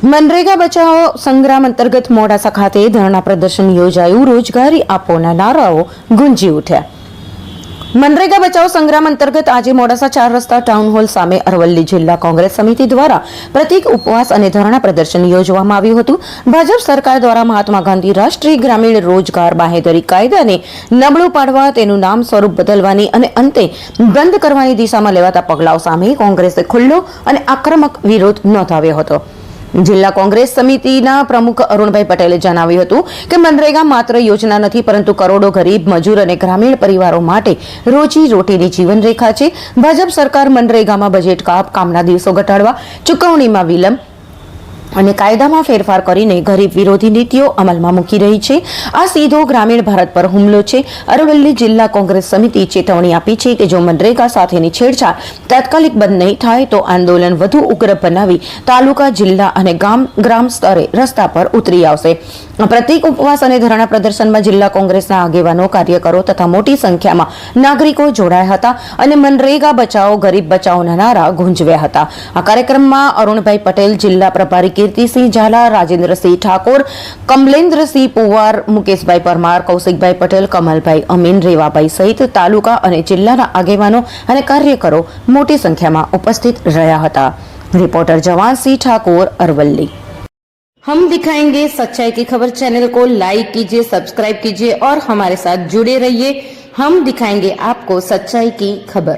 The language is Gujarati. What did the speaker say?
મનરેગા બચાવો સંગ્રામ અંતર્ગત મોડાસા ખાતે ધરણા પ્રદર્શન યોજાયું. રોજગારી આપોના નારાઓ ગુંજી ઉઠ્યા. મનરેગા બચાવો સંગ્રામ અંતર્ગત આજે મોડાસા 4 રસ્તા ટાઉન હોલ સામે અરવલ્લી જિલ્લા કોંગ્રેસ સમિતિ દ્વારા પ્રતિક ઉપવાસ અને ધરણા પ્રદર્શન યોજવામાં આવ્યું હતું. ભાજપ સરકાર દ્વારા મહાત્મા ગાંધી રાષ્ટ્રીય ગ્રામીણ રોજગાર બાંહેધરી કાયદાને નબળું પાડવા, તેનું નામ સ્વરૂપ બદલવાની અને અંતે બંધ કરવાની દિશામાં લેવાતા પગલાઓ સામે કોંગ્રેસે ખુલ્લો અને આક્રમક વિરોધ નોંધાવ્યો હતો. જિલ્લા કોંગ્રેસ સમિતિના પ્રમુખ અરુણભાઈ પટેલે જણાવ્યું હતું કે મનરેગા માત્ર યોજના નથી, પરંતુ કરોડો ગરીબ, મજૂર અને ગ્રામીણ પરિવારો માટે રોજી રોટીની જીવનરેખા છે. ભાજપ સરકાર મનરેગામાં બજેટ કાપ, કામના દિવસો ઘટાડવા, ચૂકવણીમાં વિલંબ અને કાયદામાં ફેરફાર કરીને ગરીબ વિરોધી નીતિઓ અમલમાં મૂકી રહી છે. આ સીધો ગ્રામીણ ભારત પર હુમલો છે. અરવલ્લી જિલ્લા કોંગ્રેસ સમિતિ ચેતવણી આપી છે કે જો મનરેગા સાથેની છેડછાડ તાત્કાલિક બંધ નહીં થાય તો આંદોલન વધુ ઉગ્ર બનાવી તાલુકા, જિલ્લા અને ગ્રામ સ્તરે રસ્તા પર ઉતરી આવશે. પ્રતિક ઉપવાસ અને ધરણા પ્રદર્શનમાં જિલ્લા કોંગ્રેસના આગેવાનો, કાર્યકરો તથા મોટી સંખ્યામાં નાગરિકો જોડાયા હતા અને મનરેગા બચાવો, ગરીબ બચાવોના નારા ગુંજવ્યા હતા. આ કાર્યક્રમમાં અરુણભાઈ પટેલ, જિલ્લા પ્રભારી કીર્તિસિંહ ઝાલા, રાજેન્દ્રસિંહ ઠાકોર, કમલેન્દ્રસિંહ પુવાર, મુકેશભાઈ પરમાર, કૌશિકભાઈ પટેલ, કમલભાઈ અમીન, રેવાભાઈ સહિત તાલુકા અને જિલ્લાના આગેવાનો અને કાર્યકરો મોટી સંખ્યામાં ઉપસ્થિત રહ્યા હતા. રિપોર્ટર જવાન સિંહ ઠાકોર, अरवली। हम दिखाएंगे सच्चाई की खबर चैनल को लाइक कीजिए, सब्सक्राइब कीजिए और हमारे साथ जुड़े रहिए। हम दिखाएंगे आपको सच्चाई की खबर।